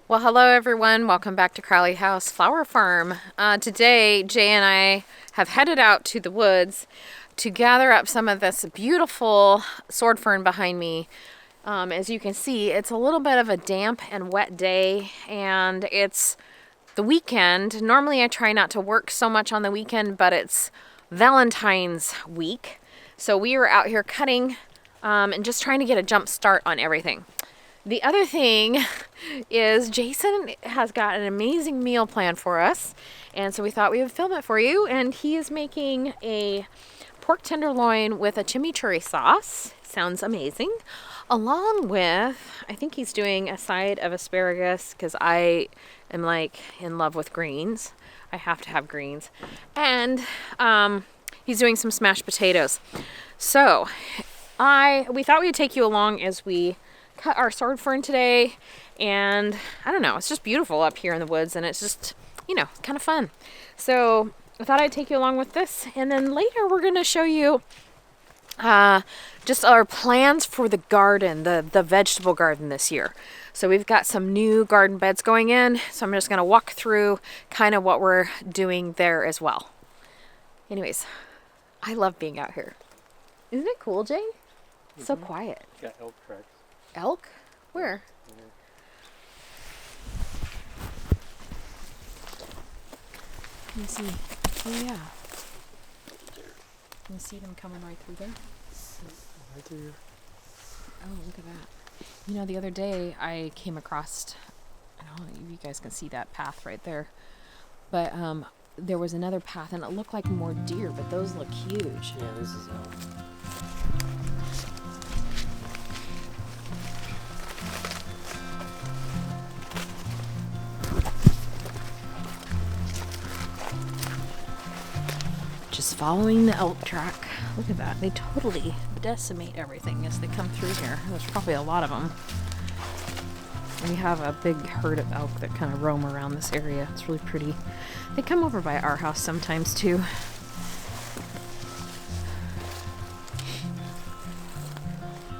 Well, hello everyone. Welcome back to Crowley House Flower Farm. Today, Jay and I have headed out to the woods to gather up some of this beautiful sword fern behind me. As you can see, it's a little bit of a damp and wet day, and it's the weekend. Normally, I try not to work so much on the weekend, but it's Valentine's week. So we were out here cutting and just trying to get a jump start on everything. The other thing is Jason has got an amazing meal plan for us, and so we thought we would film it for you. And he is making a pork tenderloin with a chimichurri sauce. Sounds amazing. Along with, I think he's doing a side of asparagus because I am like in love with greens. I have to have greens. And he's doing some smashed potatoes. So we thought we'd take you along as we cut our sword fern today, and I don't know, it's just beautiful up here in the woods, and it's just, kind of fun. So I thought I'd take you along with this, and then later we're going to show you just our plans for the garden, the vegetable garden this year. So we've got some new garden beds going in, so I'm just going to walk through kind of what we're doing there as well. Anyways, I love being out here. Isn't it cool, Jay? Mm-hmm. So quiet. Got elk tracks. Elk? Where? Let me see. Oh yeah. Can you see them coming right through there? Right there. Oh, look at that. The other day I came across, I don't know if you guys can see that path right there, but there was another path and it looked like more deer, but those look huge. Yeah, this is elk. Just following the elk track. Look at that. They totally decimate everything as they come through here. There's probably a lot of them. We have a big herd of elk that kind of roam around this area. It's really pretty. They come over by our house sometimes too.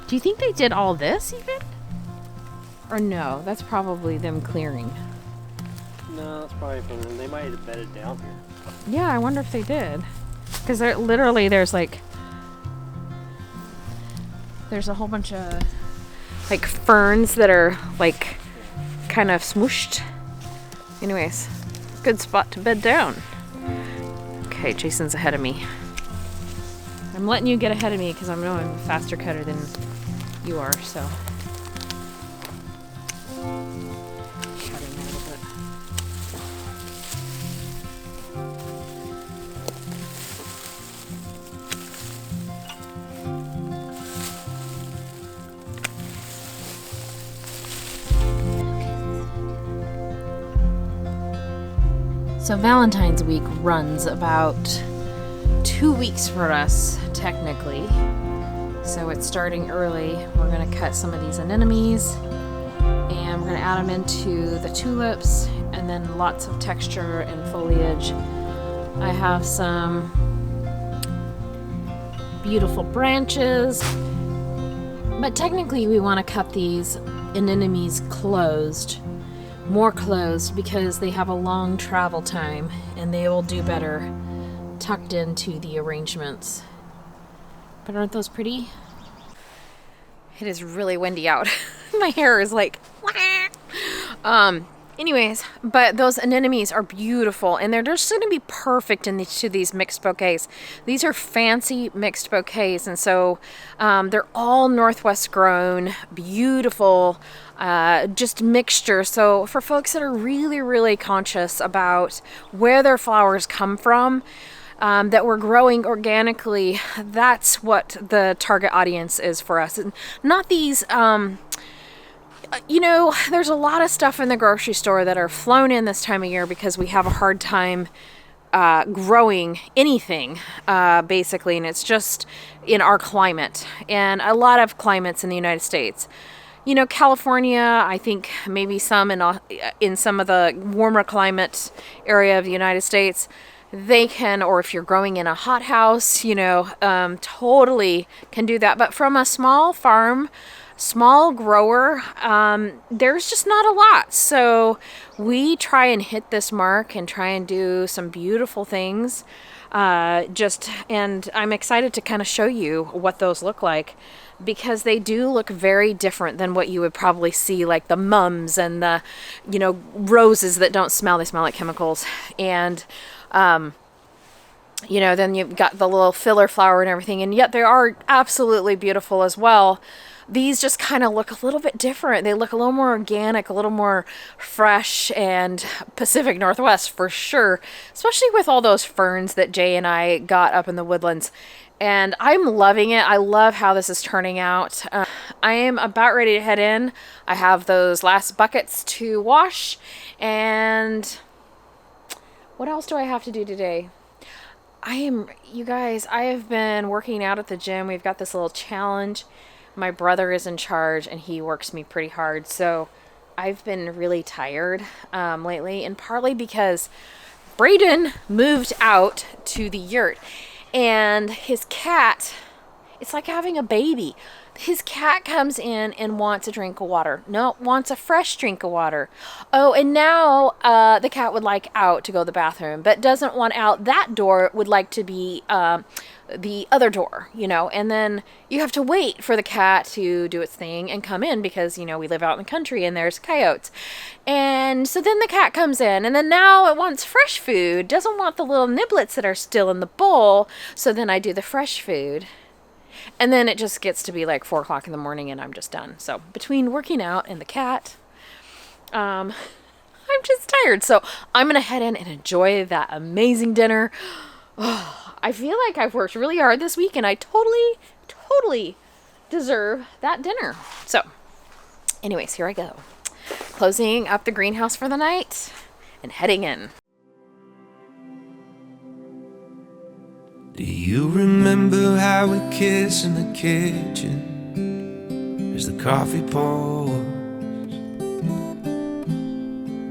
Do you think they did all this even? Or no, that's probably them clearing. No, that's probably from them. They might have bedded down here. Yeah, I wonder if they did. Because there's a whole bunch of like ferns that are like kind of smooshed. Anyways, good spot to bed down. Okay, Jason's ahead of me. I'm letting you get ahead of me because I know I'm a faster cutter than you are, so. Cutting a little bit. So Valentine's week runs about 2 weeks for us, technically. So it's starting early. We're going to cut some of these anemones, and we're going to add them into the tulips, and then lots of texture and foliage. I have some beautiful branches, but technically we want to cut these anemones closed. More closed because they have a long travel time and they will do better tucked into the arrangements. But aren't those pretty? It is really windy out. My hair is like anyways, but those anemones are beautiful, and they're just going to be perfect into these mixed bouquets. These are fancy mixed bouquets, and so they're all Northwest grown, beautiful, just mixture. So for folks that are really, really conscious about where their flowers come from, that we're growing organically, that's what the target audience is for us. And not these there's a lot of stuff in the grocery store that are flown in this time of year because we have a hard time growing anything, basically, and it's just in our climate and a lot of climates in the United States. California, I think maybe some in some of the warmer climate area of the United States, they can, or if you're growing in a hothouse, totally can do that. But from a small farm, small grower, there's just not a lot. So we try and hit this mark and try and do some beautiful things. And I'm excited to kind of show you what those look like, because they do look very different than what you would probably see, like the mums and the, roses that don't smell. They smell like chemicals. And, then you've got the little filler flower and everything, and yet they are absolutely beautiful as well. These just kind of look a little bit different. They look a little more organic, a little more fresh and Pacific Northwest for sure, especially with all those ferns that Jay and I got up in the woodlands. And I'm loving it. I love how this is turning out. I am about ready to head in. I have those last buckets to wash. And what else do I have to do today? You guys, I have been working out at the gym. We've got this little challenge. My brother is in charge and he works me pretty hard. So I've been really tired lately, and partly because Braden moved out to the yurt, and his cat, it's like having a baby. His cat comes in and wants a drink of water. No, wants a fresh drink of water. Oh, and now the cat would like out to go to the bathroom, but doesn't want out that door, would like to be the other door, and then you have to wait for the cat to do its thing and come in, because, we live out in the country and there's coyotes. And so then the cat comes in, and then now it wants fresh food, doesn't want the little niblets that are still in the bowl. So then I do the fresh food. And then it just gets to be like 4 o'clock in the morning and I'm just done. So between working out and the cat, I'm just tired. So I'm going to head in and enjoy that amazing dinner. Oh, I feel like I've worked really hard this week and I totally deserve that dinner. So anyways, here I go. Closing up the greenhouse for the night and heading in. Do you remember how we kissed in the kitchen as the coffee pours?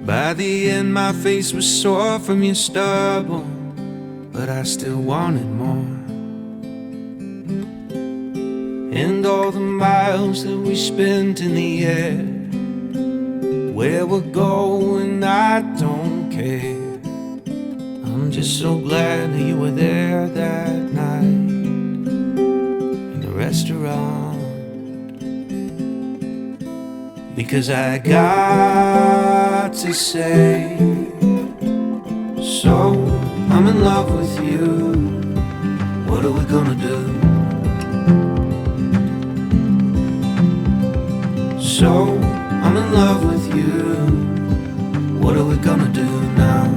By the end my face was sore from your stubble, but I still wanted more. And all the miles that we spent in the air, where we're going I don't care. I'm just so glad that you were there that night in the restaurant, because I got to say, so I'm in love with you. What are we gonna do? So I'm in love with you. What are we gonna do now?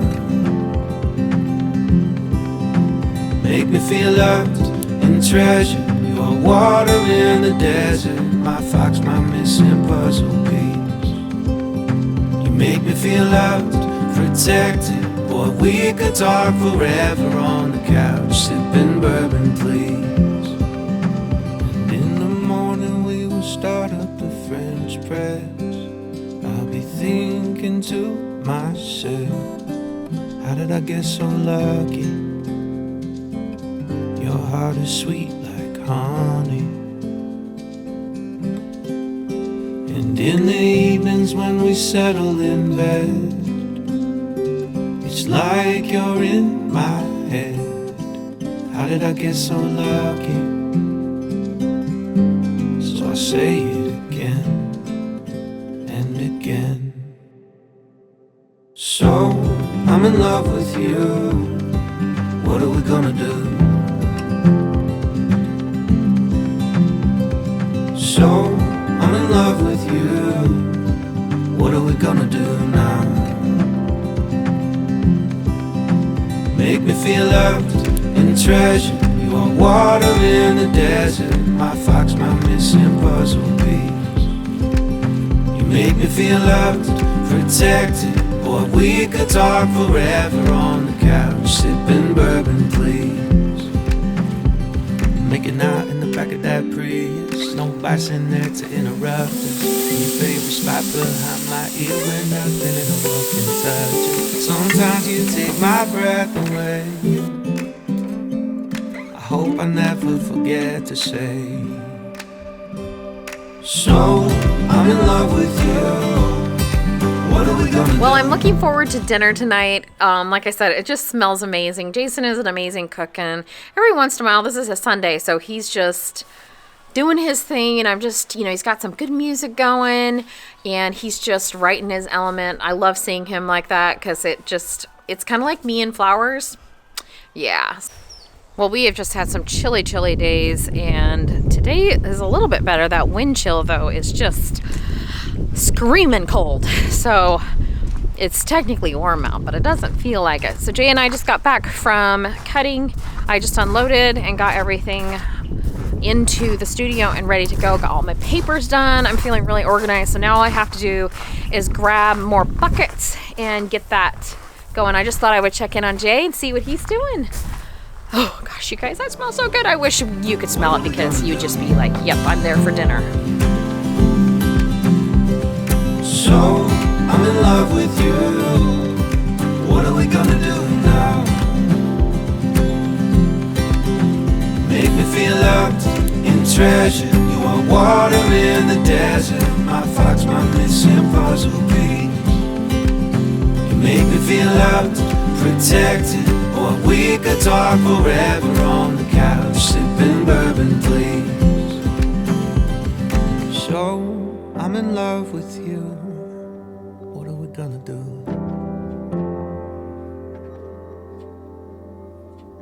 Make me feel loved and treasured. You are water in the desert, my fox, my missing puzzle piece. You make me feel loved, protected. Boy, we could talk forever on the couch, sipping bourbon, please. And in the morning we will start up the French press. I'll be thinking to myself, how did I get so lucky? Your heart is sweet like honey. And in the evenings when we settle in bed, it's like you're in my head. How did I get so lucky? So I say it again and again. So I'm in love with you. What are we gonna do? So I'm in love with you. What are we gonna do now? Make me feel loved and treasured. You are water in the desert, my fox, my missing puzzle piece. You make me feel loved, protected. Boy, we could talk forever on the couch, sipping bourbon, please. Making out in the back of that Prius, no bites in there to interrupt us. In your favorite spot behind my ear where nothing in the world can touch it. Sometimes you take my breath away. I hope I never forget to say, So I'm in love with you. What are we gonna do? Well, I'm looking forward to dinner tonight. Like I said, it just smells amazing. Jason is an amazing cook, and every once in a while, this is a Sunday, so he's just doing his thing, and I'm just, he's got some good music going, and he's just right in his element. I love seeing him like that because it's kind of like me and flowers. Yeah. Well, we have just had some chilly days, and today is a little bit better. That wind chill, though, is just screaming cold. So it's technically warm out, but it doesn't feel like it. So Jay and I just got back from cutting. I just unloaded and got everything into the studio and ready to go. Got all my papers done. I'm feeling really organized. So now all I have to do is grab more buckets and get that going. I just thought I would check in on Jay and see what he's doing. Oh gosh, you guys, that smells so good. I wish you could smell it because you'd just be like, yep, I'm there for dinner. So I'm in love with you. What are we gonna do now? Make me feel loved and treasured. You are water in the desert. My fox, my missing puzzle piece. You make me feel loved, protected. Or we could talk forever on the couch, sipping bourbon, please. So I'm in love with you. What are we gonna do?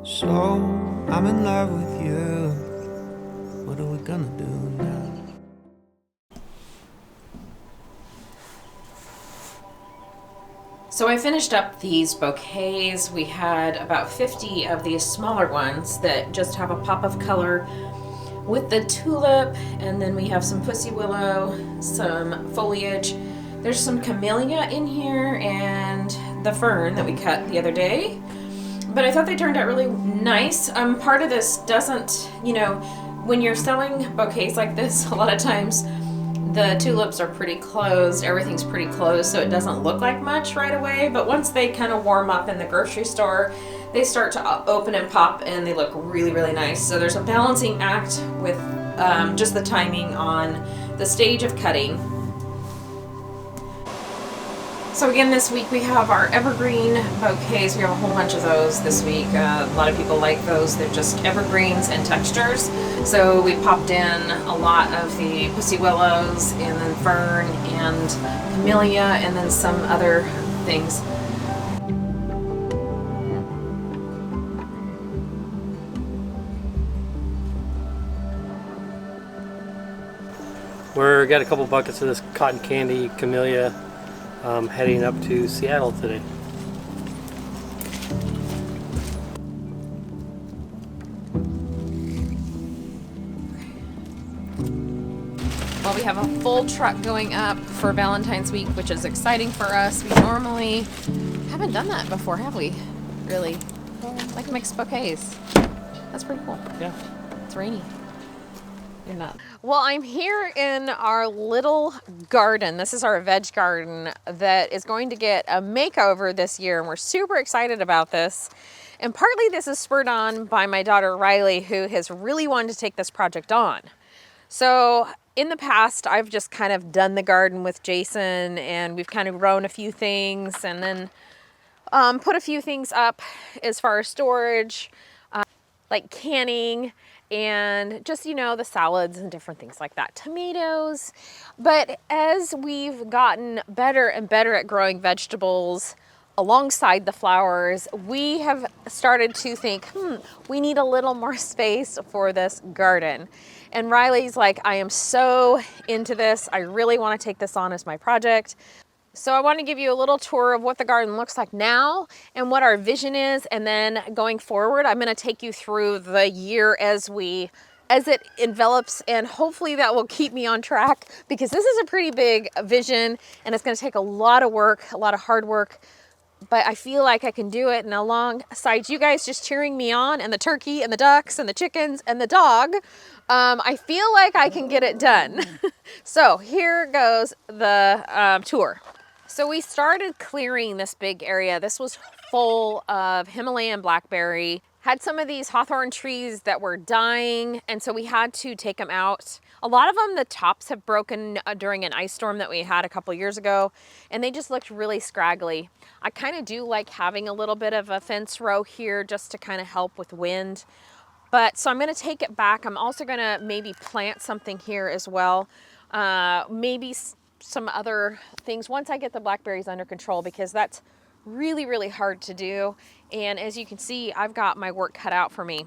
So I'm in love with you. What are we gonna do now? So I finished up these bouquets. We had about 50 of these smaller ones that just have a pop of color with the tulip, and then we have some pussy willow, some foliage. There's some camellia in here and the fern that we cut the other day. But I thought they turned out really nice. Part of this doesn't, when you're selling bouquets like this, a lot of times the tulips are pretty closed, everything's pretty closed, so it doesn't look like much right away, but once they kind of warm up in the grocery store, they start to open and pop, and they look really, really nice. So there's a balancing act with just the timing on the stage of cutting. So again, this week we have our evergreen bouquets. We have a whole bunch of those this week. A lot of people like those. They're just evergreens and textures. So we popped in a lot of the pussy willows and then fern and camellia and then some other things. We're got a couple buckets of this cotton candy camellia. Heading up to Seattle today. Well, we have a full truck going up for Valentine's week, which is exciting for us. We normally haven't done that before, have we? Really? Like mixed bouquets. That's pretty cool. Yeah. It's rainy. You're not. Well, I'm here in our little garden. This is our veg garden that is going to get a makeover this year, and we're super excited about this. And partly this is spurred on by my daughter Riley, who has really wanted to take this project on. So in the past, I've just kind of done the garden with Jason, and we've kind of grown a few things and then put a few things up as far as storage, like canning, and just, the salads and different things like that, tomatoes. But as we've gotten better and better at growing vegetables alongside the flowers, we have started to think, we need a little more space for this garden. And Riley's like, I am so into this. I really want to take this on as my project. So I want to give you a little tour of what the garden looks like now and what our vision is. And then going forward, I'm going to take you through the year as it envelops, and hopefully that will keep me on track, because this is a pretty big vision and it's going to take a lot of work, a lot of hard work. But I feel like I can do it. And alongside you guys just cheering me on, and the turkey and the ducks and the chickens and the dog, I feel like I can get it done. So here goes the tour. So we started clearing this big area. This was full of Himalayan blackberry, had some of these hawthorn trees that were dying, and so we had to take them out. A lot of them, the tops have broken during an ice storm that we had a couple years ago, and they just looked really scraggly. I kind of do like having a little bit of a fence row here just to kind of help with wind. But so I'm going to take it back. I'm also going to maybe plant something here as well. Maybe some other things once I get the blackberries under control, because that's really, really hard to do. And as you can see, I've got my work cut out for me.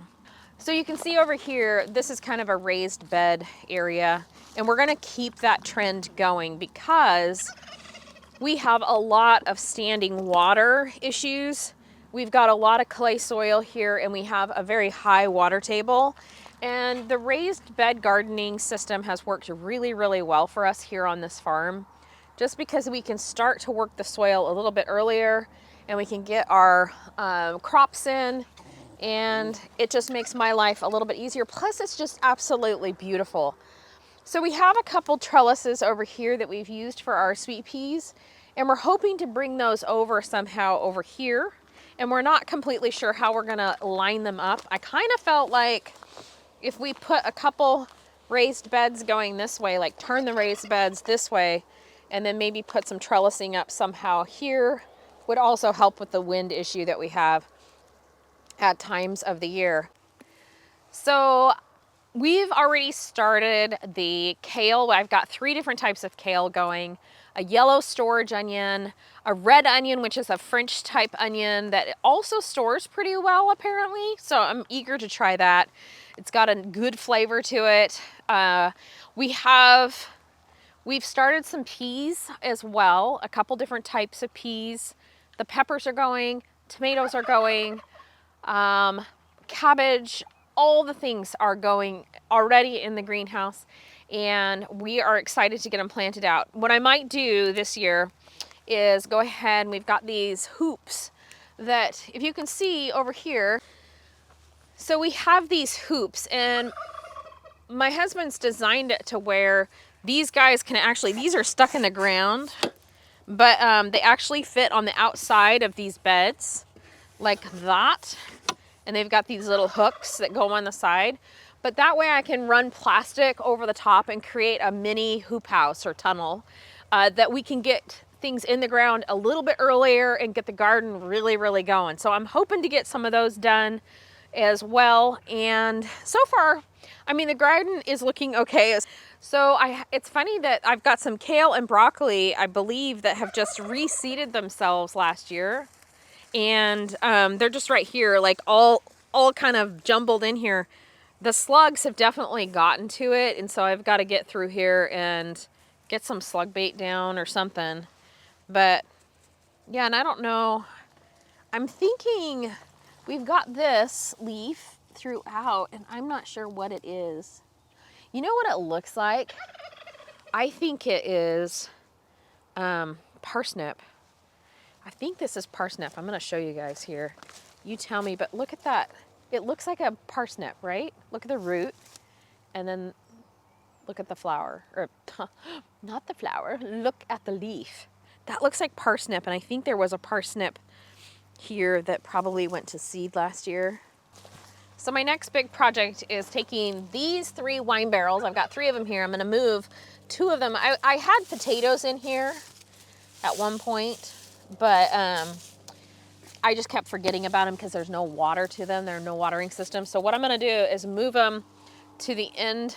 So you can see over here, this is kind of a raised bed area, and we're going to keep that trend going because we have a lot of standing water issues. We've got a lot of clay soil here, and we have a very high water table. And the raised bed gardening system has worked really, really well for us here on this farm, just because we can start to work the soil a little bit earlier, and we can get our crops in, and it just makes my life a little bit easier. Plus, it's just absolutely beautiful. So we have a couple trellises over here that we've used for our sweet peas, and we're hoping to bring those over somehow over here. And we're not completely sure how we're gonna line them up. I kind of felt like if we put a couple raised beds going this way, like turn the raised beds this way, and then maybe put some trellising up somehow here, would also help with the wind issue that we have at times of the year. So we've already started the kale. I've got 3 different types of kale going. A yellow storage onion, a red onion, which is a French type onion that also stores pretty well apparently. So I'm eager to try that. It's got a good flavor to it. We've started some peas as well, a couple different types of peas. The peppers are going, tomatoes are going, cabbage, all the things are going already in the greenhouse, and we are excited to get them planted out. What I might do this year is go ahead, and we've got these hoops that, if you can see over here, so we have these hoops, and my husband's designed it to where these guys can actually, these are stuck in the ground, but they actually fit on the outside of these beds like that. And they've got these little hooks that go on the side. But that way I can run plastic over the top and create a mini hoop house or tunnel that we can get things in the ground a little bit earlier and get the garden really, really going. So I'm hoping to get some of those done as well. And so far, I mean, the garden is looking okay. So it's funny that I've got some kale and broccoli, I believe, that have just reseeded themselves last year. And they're just right here, like all kind of jumbled in here. The slugs have definitely gotten to it, and so I've got to get through here and get some slug bait down or something. But yeah, and I don't know, I'm thinking we've got this leaf throughout, and I'm not sure what it is. You know what it looks like? I think it is parsnip. I think this is parsnip. I'm going to show you guys here. You tell me, but look at that. It looks like a parsnip, right? Look at the root, and then look at the flower. Or not the flower, look at the leaf. That looks like parsnip, and I think there was a parsnip here that probably went to seed last year. So my next big project is taking these 3 wine barrels. I've got 3 of them here. I'm going to move 2 of them. I had potatoes in here at one point, but I just kept forgetting about them because there's no water to them. There are no watering systems. So what I'm going to do is move them to the end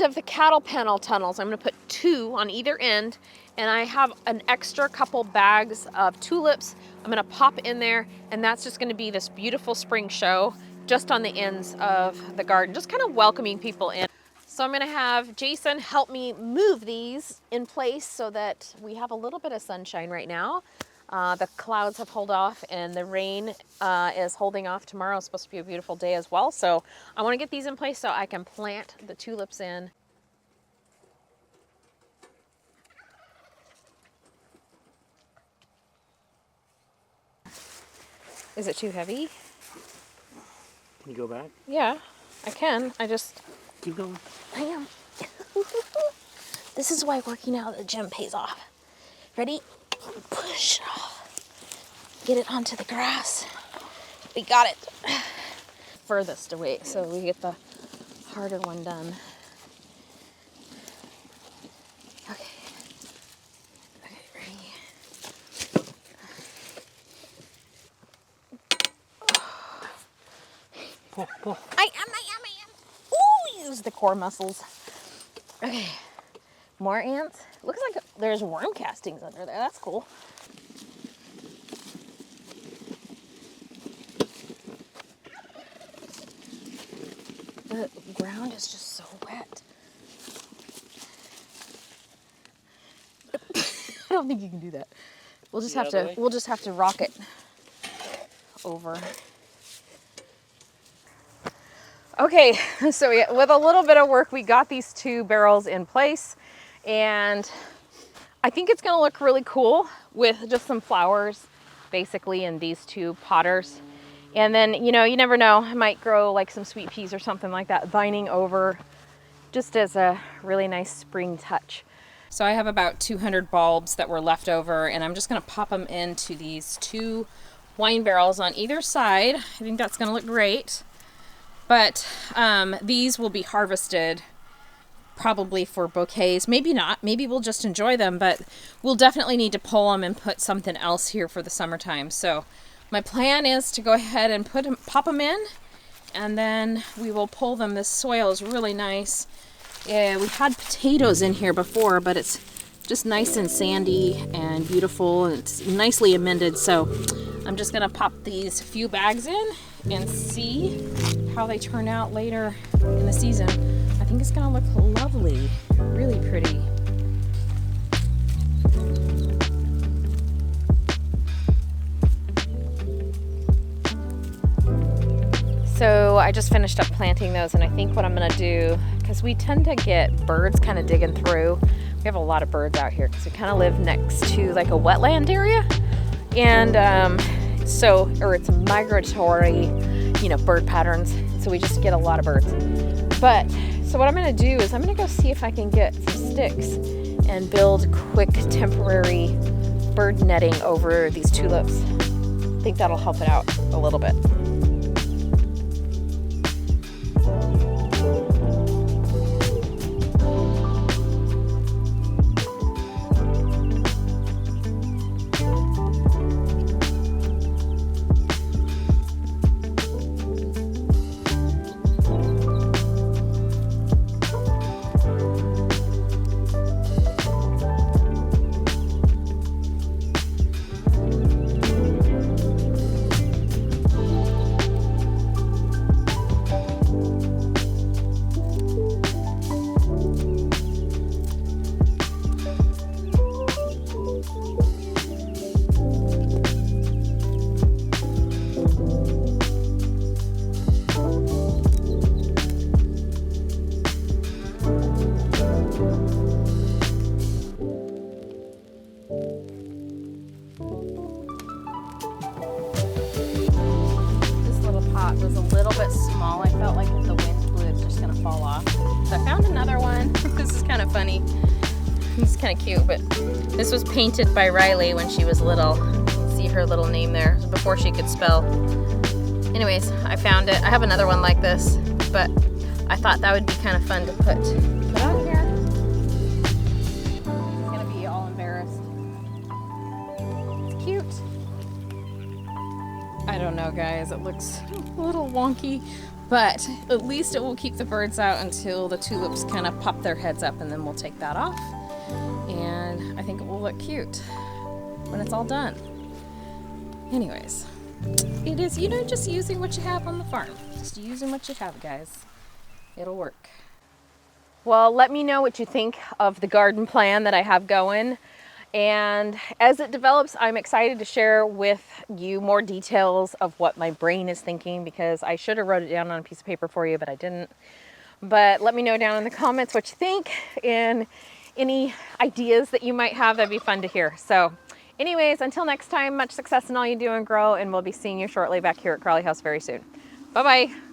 of the cattle panel tunnels. I'm going to put 2 on either end, and I have an extra couple bags of tulips I'm going to pop in there, and that's just going to be this beautiful spring show just on the ends of the garden, just kind of welcoming people in. So I'm going to have Jason help me move these in place so that we have a little bit of sunshine right now. The clouds have held off, and the rain is holding off. Tomorrow is supposed to be a beautiful day as well. So I want to get these in place so I can plant the tulips in. Is it too heavy? Can you go back? Yeah, I can. I just... Keep going. I am. This is why working out at the gym pays off. Ready? Push. Get it onto the grass. We got it. Furthest away, so we get the harder one done. Okay. Okay, ready? Pull. I am. Ooh, use the core muscles. Okay. More ants. Looks like there's worm castings under there. That's cool. The ground is just so wet. I don't think you can do that. We'll just have to rock it over. Okay, so with a little bit of work, we got these 2 barrels in place, and I think it's gonna look really cool with just some flowers basically in these 2 potters. And then, you know, you never know, I might grow like some sweet peas or something like that vining over, just as a really nice spring touch. So I have about 200 bulbs that were left over, and I'm just gonna pop them into these 2 wine barrels on either side. I think that's gonna look great. But these will be harvested probably for bouquets. Maybe not. Maybe we'll just enjoy them, but we'll definitely need to pull them and put something else here for the summertime. So my plan is to go ahead and pop them in, and then we will pull them. This soil is really nice. Yeah, we had potatoes in here before, but it's just nice and sandy and beautiful, and it's nicely amended. So I'm just gonna pop these few bags in and see how they turn out later in the season. I think it's gonna look lovely, really pretty. So I just finished up planting those, and I think what I'm gonna do, because we tend to get birds kind of digging through. We have a lot of birds out here because we kind of live next to like a wetland area, and or it's migratory, you know, bird patterns. So we just get a lot of birds. But so what I'm gonna do is I'm gonna go see if I can get some sticks and build quick temporary bird netting over these tulips. I think that'll help it out a little bit. Was a little bit small. I felt like if the wind blew, it's just gonna fall off. So I found another one. This is kind of funny. It's kind of cute, but this was painted by Riley when she was little. You can see her little name there before she could spell. Anyways, I found it. I have another one like this, but I thought that would be kind of fun to put out here. He's gonna be all embarrassed. It's cute. I don't know, guys, it looks a little wonky, but at least it will keep the birds out until the tulips kind of pop their heads up, and then we'll take that off, and I think it will look cute when it's all done. Anyways, it is, you know, just using what you have on the farm. Just using what you have, guys. It'll work. Well, let me know what you think of the garden plan that I have going. And as it develops, I'm excited to share with you more details of what my brain is thinking, because I should have wrote it down on a piece of paper for you, but I didn't. But let me know down in the comments what you think and any ideas that you might have. That'd be fun to hear. So anyways, until next time, much success in all you do and grow, and we'll be seeing you shortly back here at Crawley House very soon. Bye-bye.